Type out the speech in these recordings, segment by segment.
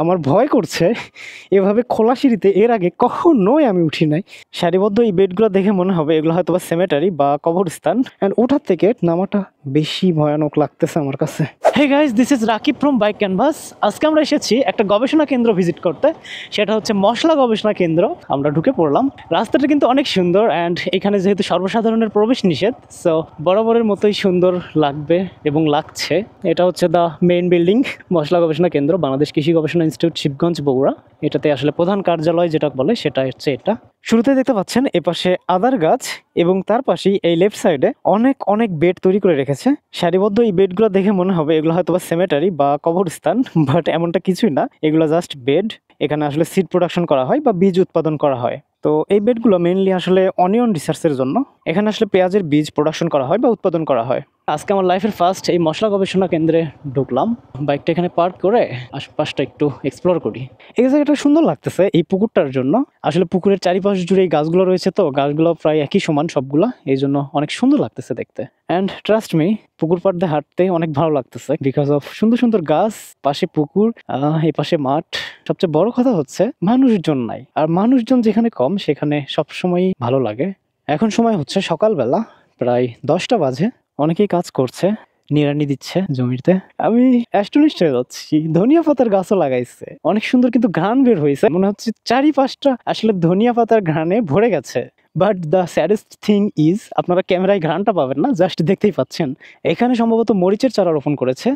আমার ভয় করছে। এভাবে খোলা সিঁড়িতে এর আগে কখনোই আমি উঠি নাই। সারিবদ্ধ এই বেডগুলো দেখে মনে হবে এগুলো হয়তো বা সেমেটারি বা কবরস্থান, অ্যান্ড ওঠার থেকে নামাটা বেশি ভয়ানক লাগতেছে আমার কাছে। Hey guys, this is Rakib from bike canvas. আজকে আমরা এসেছি একটা গবেষণা কেন্দ্র ভিজিট করতে। সেটা হচ্ছে মশলা গবেষণা কেন্দ্র। আমরা ঢুকে পড়লাম। রাস্তাটা কিন্তু অনেক সুন্দর, অ্যান্ড এখানে যেহেতু সর্বসাধারণের প্রবেশ নিষেধ, সো বরাবরের মতোই সুন্দর লাগবে এবং লাগছে। এটা হচ্ছে দ্য মেইন বিল্ডিং, মশলা গবেষণা কেন্দ্র, বাংলাদেশ কৃষি গবেষণা ইনস্টিটিউট, শিবগঞ্জ, বগুড়া। এটাতে আসলে প্রধান কার্যালয় যেটা বলে সেটা হচ্ছে এটা। শুরুতে দেখতে পাচ্ছেন এপাশে আদার গাছ, এবং তার পাশেই এই লেফট সাইডে অনেক অনেক বেড তৈরি করে রেখেছে। সারিবদ্ধ এই বেডগুলো দেখে মনে হবে এগুলো হয়তো বা সেমেটারি বা কবরস্থান, বাট এমনটা কিছুই না। এগুলো জাস্ট বেড। এখানে আসলে সিড প্রোডাকশন করা হয় বা বীজ উৎপাদন করা হয়। তো এই বেডগুলো মেইনলি আসলে অনিয়ন রিসার্চের জন্য। এখানে আসলে পেঁয়াজের বীজ প্রোডাকশন করা হয় বা উৎপাদন করা হয়। আজকে আমার লাইফের ফার্স্ট এই মশলা গবেষণা কেন্দ্রে ঢুকলাম। বাইকটা এখানে পার্ক করে আশপাশটা একটু এক্সপ্লোর করি। এই জায়গাটা সুন্দর লাগতেছে এই পুকুরটার জন্য। আসলে পুকুরের চারিপাশ জুড়ে এই গাছগুলো রয়েছে, তো গাছগুলো প্রায় একই সমান সবগুলা, এই জন্য অনেক সুন্দর লাগতেছে দেখতে। অ্যান্ড ট্রাস্ট মি, পুকুর পাড় দিয়ে হাঁটতে অনেক ভালো লাগতেছে বিকজ অফ সুন্দর সুন্দর গাছ, পাশে পুকুর, এই পাশে মাঠ। সবচেয়ে বড় কথা হচ্ছে মানুষজন নাই, আর মানুষজন যেখানে কম সেখানে সবসময়ই ভালো লাগে। এখন সময় হচ্ছে সকালবেলা, প্রায় 10টা বাজে। অনেকেই কাজ করছে, নিড়ানি দিচ্ছে জমিতে। আমি অ্যাস্টনিশড হয়ে যাচ্ছি, ধনিয়া পাতার গাছও লাগাইছে, অনেক সুন্দর কিন্তু ঘ্রাণ বের হয়েছে। মনে হচ্ছে চারিপাশটা আসলে ধনিয়া পাতার ঘ্রাণে ভরে গেছে। But the saddest thing is, আপনারা ক্যামেরায় ঘ্রাণটা পাবেন না, জাস্ট দেখতেই পাচ্ছেন। এখানে সম্ভবত মরিচের চারা রোপণ করেছে।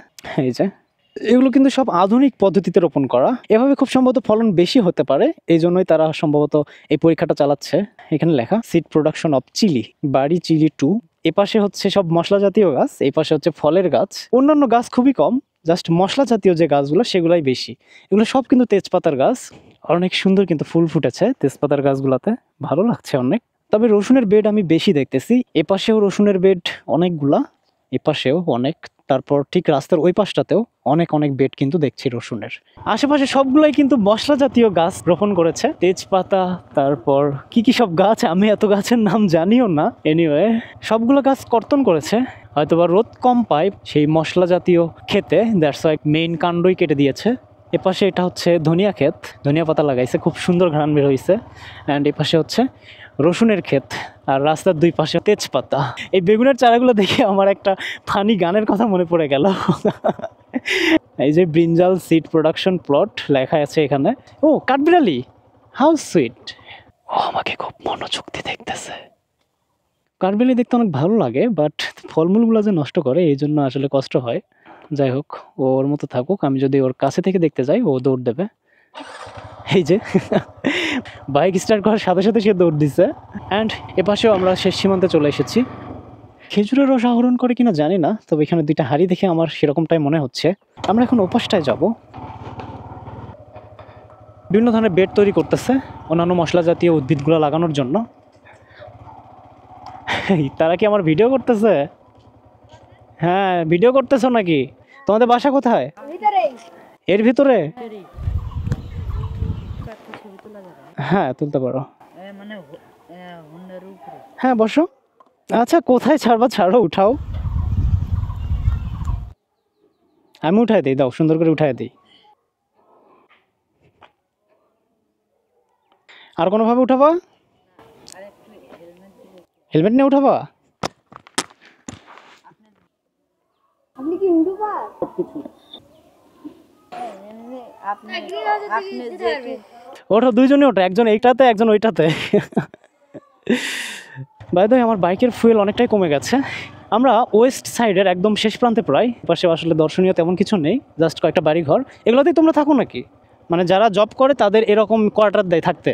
এই যে এগুলো কিন্তু সব আধুনিক পদ্ধতিতে রোপণ করা, এভাবে খুব সম্ভবত ফলন বেশি হতে পারে, এই জন্যই তারা সম্ভবত এই পরীক্ষাটা চালাচ্ছে। এখানে লেখা সিড প্রোডাকশন অফ চিলি, বাড়ি চিলি 2। এপাশে হচ্ছে সব মশলা জাতীয় গাছ, এই পাশে হচ্ছে ফলের গাছ। অন্যান্য গাছ খুবই কম, জাস্ট মশলা জাতীয় যে গাছগুলো সেগুলাই বেশি। এগুলো সব কিন্তু তেজপাতার গাছ। অনেক সুন্দর কিন্তু ফুল ফুটেছে তেজপাতার গাছগুলোতে, ভালো লাগছে অনেক। তবে রসুনের বেড আমি বেশি দেখতেছি। এপাশেও রসুনের বেড অনেকগুলা, এপাশেও অনেক, তারপর ঠিক রাস্তার ওই পাশটাতেও অনেক অনেক বেড কিন্তু দেখছি রসুনের। আশেপাশে সবগুলাই কিন্তু মশলা জাতীয় গাছ রোপণ করেছে, তেজপাতা, তারপর কি কি সব গাছ, আমি এত গাছের নাম জানিও না। এনিওয়ে সবগুলো গাছ কর্তন করেছে, হয়তোবা রোদ কম পায় সেই মশলা জাতীয় খেতে, দ্যাটস ওয়াই মেইন কাণ্ডই কেটে দিয়েছে। এপাশে এটা হচ্ছে ধনিয়া ক্ষেত, ধনিয়া পাতা লাগাইছে, খুব সুন্দর ঘ্রাণ বের হয়েছে। অ্যান্ড এপাশে হচ্ছে রসুনের ক্ষেত, আর রাস্তার দুই পাশে তেজপাতা। এই বেগুনের চারাগুলো দেখে আমার একটা ফানি গানের কথা মনে পড়ে গেল। এই যে ব্রিঞ্জাল সিড প্রোডাকশন প্লট লেখা আছে এখানে। ও কাঠবিড়ালি, হাউ সুইট। ও আমাকে খুব মনোযোগ দিয়ে দেখতেছে। কাঠবিড়ালি দেখতে অনেক ভালো লাগে, বাট ফলমূলগুলো যে নষ্ট করে এই জন্য আসলে কষ্ট হয়। যাই হোক, ওর মতো থাকুক, আমি যদি ওর কাছে থেকে দেখতে যাই ও দৌড় দেবে। এই যে বাইক স্টার্ট করার সাথে সাথে সে দৌড় দিচ্ছে। অ্যান্ড এপাশেও আমরা শেষ সীমান্তে চলে এসেছি। খেজুরের রস আহরণ করে কিনা জানি না, তবে এখানে দুইটা হাড়ি দেখে আমার সেরকমটাই মনে হচ্ছে। আমরা এখন ওপাশটায় যাব। বিভিন্ন ধরনের বেড তৈরি করতেছে অন্যান্য মশলা জাতীয় উদ্ভিদগুলো লাগানোর জন্য। তারা কি আমার ভিডিও করতেছে? হ্যাঁ, ভিডিও করতেছো নাকি? তোমাদের বাসা কোথায়? এর ভিতরে? হ্যাঁ, তুলতে পারো। হ্যাঁ, বসো। আচ্ছা, কোথায় ছাড়বা? ছাড়ো, উঠাও। আমি উঠাই দিই, দাও, সুন্দর করে উঠাই দিই। আর কোনোভাবে উঠাবা? হেলমেট নিয়ে উঠাবা? আপনি কি ইউটিউবার? ওঠো, দুইজনে ওঠো, একজন এইটাতে একজন ওইটাতে। বাই দ্য ওয়ে, আমার বাইকের ফুয়েল অনেকটাই কমে গেছে। আমরা ওয়েস্ট সাইডের একদম শেষ প্রান্তে প্রায়। পাশে আসলে দর্শনীয় তেমন কিছু নেই, জাস্ট কয়েকটা বাড়ি ঘর। এগুলোতেই তোমরা থাকো নাকি? মানে যারা জব করে তাদের এরকম কোয়ার্টার দেয় থাকতে।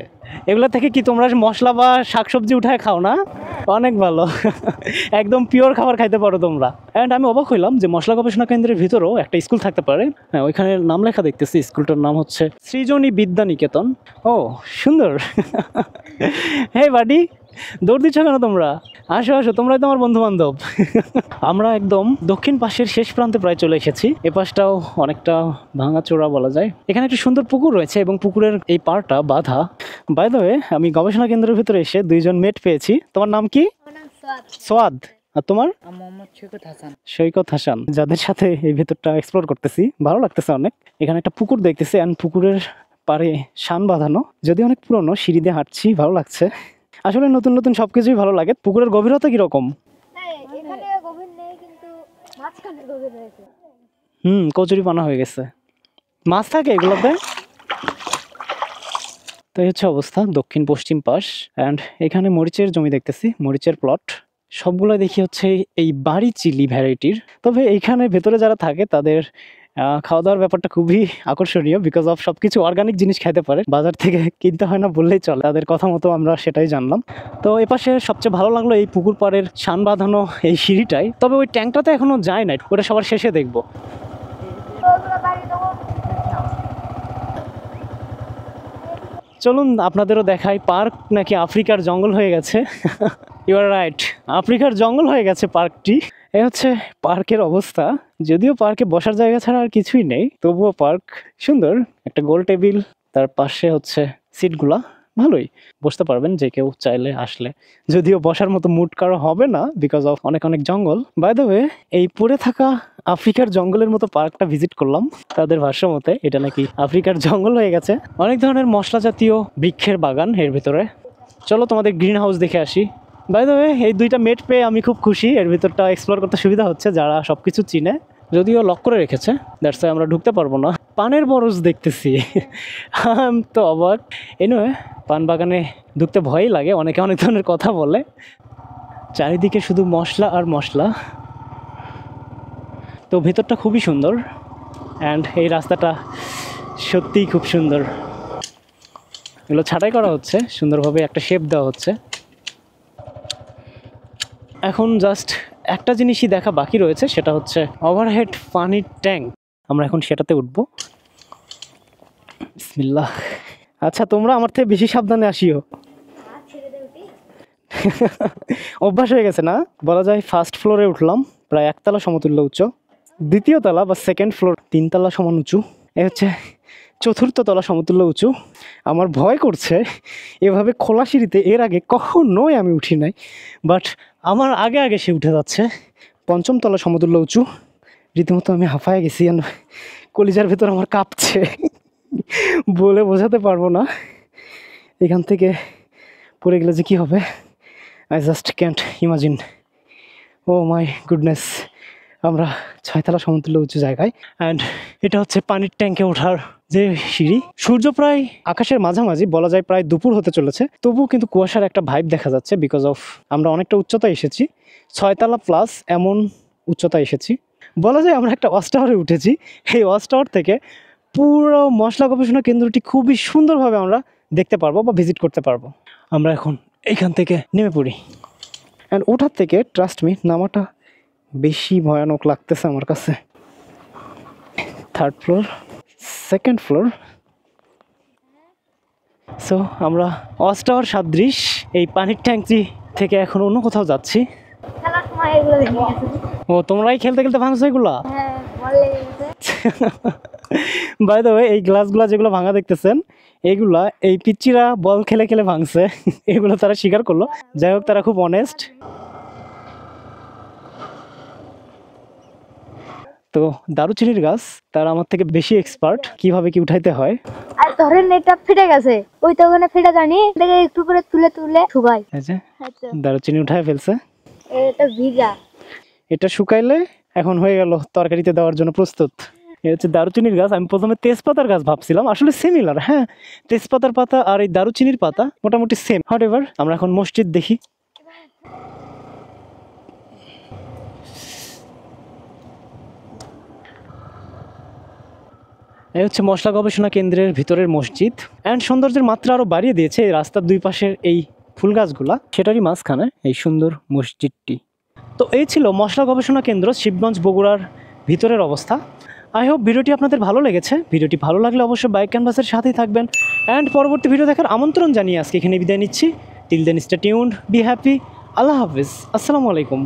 এগুলো থেকে কি তোমরা মশলা বা শাকসবজি উঠায় খাও না? অনেক ভালো। একদম পিওর খাবার খাইতে পারো তোমরা। অ্যান্ড আমি অবাক হইলাম যে মশলা গবেষণা কেন্দ্রের ভিতরেও একটা স্কুল থাকতে পারে। হ্যাঁ, ওইখানে নাম লেখা দেখতেছি, স্কুলটার নাম হচ্ছে সৃজনী বিদ্যা নিকেতন। ও সুন্দর। হে বাডি, দৌড় দিচ্ছ কেন তোমরা? আসো আসো, তোমরাই তো আমার বন্ধু বান্ধব। আমরা একদম দক্ষিণ পাশের শেষ প্রান্তে প্রায় চলে এসেছি। এ পাশটাও অনেকটা ভাঙাচোরা বলা যায়। এখানে একটা সুন্দর পুকুর রয়েছে এবং পুকুরের এই পাড়টা বাঁধা। বাই দ্য ওয়ে, আমি গবেষণা কেন্দ্রের ভিতরে এসে দুইজন মেট পেয়েছি। তোমার নাম কি? সোয়াদ। আর তোমার? মোহাম্মদ সৈকত হাসান। সৈকত হাসান। যাদের সাথে এই ভেতরটা এক্সপ্লোর করতেছি, ভালো লাগতেছে অনেক। এখানে একটা পুকুর দেখতেছি, অ্যান্ড পুকুরের পাড়ে শান বাঁধানো, যদি অনেক পুরনো, সিঁড়ি দিয়ে হাঁটছি, ভালো লাগছে। আসলে নতুন নতুন সবকিছুই ভালো লাগে। পুকুরের গভীরতা কিরকম? এখানে গভীর নেই, কিন্তু মাঝখানে গভীর রয়েছে। কচুরি পানা হয়ে গেছে। মাছ থাকে এগুলোতে। তো এই হচ্ছে অবস্থা দক্ষিণ পশ্চিম পাশ। অ্যান্ড এখানে মরিচের জমি দেখতেছি, মরিচের প্লট। সবগুলো দেখি হচ্ছে এই বাড়ি চিলি ভ্যারাইটির। তবে এইখানে ভেতরে যারা থাকে তাদের খাওয়া দাওয়ার ব্যাপারটা খুবই আকর্ষণীয়, বিকজ অফ সবকিছু অর্গানিক জিনিস খাইতে পারে, বাজার থেকে কিনতে হয় না বললেই চলে। তাদের কথা মতো আমরা সেটাই জানলাম। তো এপাশে সবচেয়ে ভালো লাগলো এই পুকুর পাড়ের শান বাঁধানো এই সিঁড়িটাই। তবে ওই ট্যাঙ্কটাতে এখনো যায় নাই, ওটা সবার শেষে দেখবো। চলুন আপনাদেরও দেখাই পার্ক নাকি আফ্রিকার জঙ্গল হয়ে গেছে। ইউ আর রাইট, আফ্রিকার জঙ্গল হয়ে গেছে পার্কটি। এই হচ্ছে পার্কের অবস্থা। যদিও পার্কে বসার জায়গা ছাড়া আর কিছুই নেই, তবুও পার্ক সুন্দর। একটা গোল টেবিল, তার পাশে হচ্ছে সিটগুলা, ভালোই বসতে পারবেন যে কেউ চাইলে আসলে। যদিও বসার মতো মুড কারো হবে না, বিকজ অফ অনেক অনেক জঙ্গল। বাই দ্য ওয়ে, এই পড়ে থাকা আফ্রিকার জঙ্গলের মতো পার্কটা ভিজিট করলাম। তাদের ভাষ্য মতে এটা নাকি আফ্রিকার জঙ্গল হয়ে গেছে। অনেক ধরনের মশলা জাতীয় বৃক্ষের বাগান এর ভিতরে। চলো তোমাদের গ্রিন হাউস দেখে আসি। বাই দ্য ওয়ে, এই দুইটা মেট পেয়ে আমি খুব খুশি। এর ভিতরটা এক্সপ্লোর করতে সুবিধা হচ্ছে যারা সবকিছু চিনে। যদিও লক করে রেখেছে, দ্যাটস ওয়াই আমরা ঢুকতে পারবো না। পানের বরজ দেখতেছি, তো অবাক। এনিওয়ে, পান বাগানে ঢুকতে ভয়ই লাগে, অনেকে অনেক ধরনের কথা বলে। চারিদিকে শুধু মশলা আর মশলা। তো ভেতরটা খুবই সুন্দর, অ্যান্ড এই রাস্তাটা সত্যিই খুব সুন্দর। এগুলো ছাঁটাই করা হচ্ছে, সুন্দরভাবে একটা শেপ দেওয়া হচ্ছে। এখন জাস্ট একটা জিনিসই দেখা বাকি রয়েছে, সেটা হচ্ছে ওভারহেড পানির ট্যাঙ্ক। আমরা এখন সেটাতে উঠবো। বিসমিল্লাহ। আচ্ছা, তোমরা আমার থেকে বেশি সাবধানে আসিও। অভ্যাস হয়ে গেছে না? বলা যায় ফার্স্ট ফ্লোরে উঠলাম, প্রায় একতলা সমতুল্য উঁচু। দ্বিতীয় তলা বা সেকেন্ড ফ্লোর 3 তলা সমান উঁচু। এ হচ্ছে 4র্থ তলা সমতুল্য উঁচু। আমার ভয় করছে, এভাবে খোলা সিঁড়িতে এর আগে কখনোই আমি উঠি নাই, বাট আমার আগে আগে সে উঠে যাচ্ছে। 5ম তলা সমতুল্য উঁচু। রীতিমতো আমি হাঁফায় গেছি, কলিজার ভেতর আমার কাঁপছে, বলে বোঝাতে পারবো না। এখান থেকে পড়ে গেলে যে কী হবে, I just can't imagine. Oh my goodness. আমরা 6 তলা সমতুল্য উঁচু জায়গায়। অ্যান্ড এটা হচ্ছে পানির ট্যাঙ্কে ওঠার যে সিঁড়ি। সূর্য প্রায় আকাশের মাঝামাঝি, বলা যায় প্রায় দুপুর হতে চলেছে, তবুও কিন্তু কুয়াশার একটা ভাইব দেখা যাচ্ছে, বিকজ অফ আমরা অনেকটা উচ্চতায় এসেছি। 6 তলা প্লাস এমন উচ্চতায় এসেছি। বলা যায় আমরা একটা ওয়াচ টাওয়ারে উঠেছি। এই ওয়াচ টাওয়ার থেকে পুরো মশলা গবেষণা কেন্দ্রটি খুবই সুন্দরভাবে আমরা দেখতে পারবো বা ভিজিট করতে পারবো। আমরা এখন এইখান থেকে নেমে পড়ি। অ্যান্ড ওঠার থেকে ট্রাস্ট মি, নামাটা বেশি ভয়ানক লাগতেছে আমার কাছে। 3rd floor, 2nd floor. So আমরা ওয়াচ টাওয়ার সাদৃশ এই পানির ট্যাঙ্কটি থেকে এখন অন্য কোথাও যাচ্ছি। খেলার সময় এগুলো দেখে গেছে। ও, তোমরাই খেলতে খেলতে ভাঙছো এগুলা? হ্যাঁ, বল লেগে গেছে। বাই দ্য ওয়ে, এই গ্লাসগুলা যেগুলো ভাঙা দেখতেছেন, এগুলা এই পিচ্চিরা বল খেলে খেলে ভাঙছে। এগুলো তারা স্বীকার করলো। যাই হোক, তারা খুব অনেস্ট। তো দারুচিনির গাছ, তারা আমার থেকে বেশি এক্সপার্ট কিভাবে কি উঠাইতে হয়। আর ধরেন এটা ফেটে গেছে, ওই তো ওখানে ফেটে জানি এটাকে একটু করে তুলে তুলে শুকাই। এই যে দারুচিনি উঠায় ফেলছে। এটা ভিজা, এটা শুকাইলে এখন হয়ে গেল তরকারিতে দেওয়ার জন্য প্রস্তুত। এটা হচ্ছে দারুচিনির গাছ। আমি প্রথমে তেজপাতার গাছ ভাবছিলাম, আসলে সিমিলার। হ্যাঁ, তেজপাতার পাতা আর এই দারুচিনির পাতা মোটামুটি সেম। হোয়াটএভার, আমরা এখন মসজিদ দেখি। এই হচ্ছে মশলা গবেষণা কেন্দ্রের ভিতরের মসজিদ। অ্যান্ড সৌন্দর্যের মাত্রা আরও বাড়িয়ে দিয়েছে এই রাস্তার দুই পাশের এই ফুল গাছগুলা, সেটারই মাঝখানে এই সুন্দর মসজিদটি। তো এই ছিল মশলা গবেষণা কেন্দ্র শিবগঞ্জ বগুড়ার ভিতরের অবস্থা। আই হোপ ভিডিওটি আপনাদের ভালো লেগেছে। ভিডিওটি ভালো লাগলে অবশ্যই বাইক ক্যানভাসের সাথেই থাকবেন। অ্যান্ড পরবর্তী ভিডিও দেখার আমন্ত্রণ জানিয়ে আজকে এখানে বিদায় নিচ্ছি। Till then stay tuned, be happy. আল্লাহ হাফিজ, আসসালামু আলাইকুম।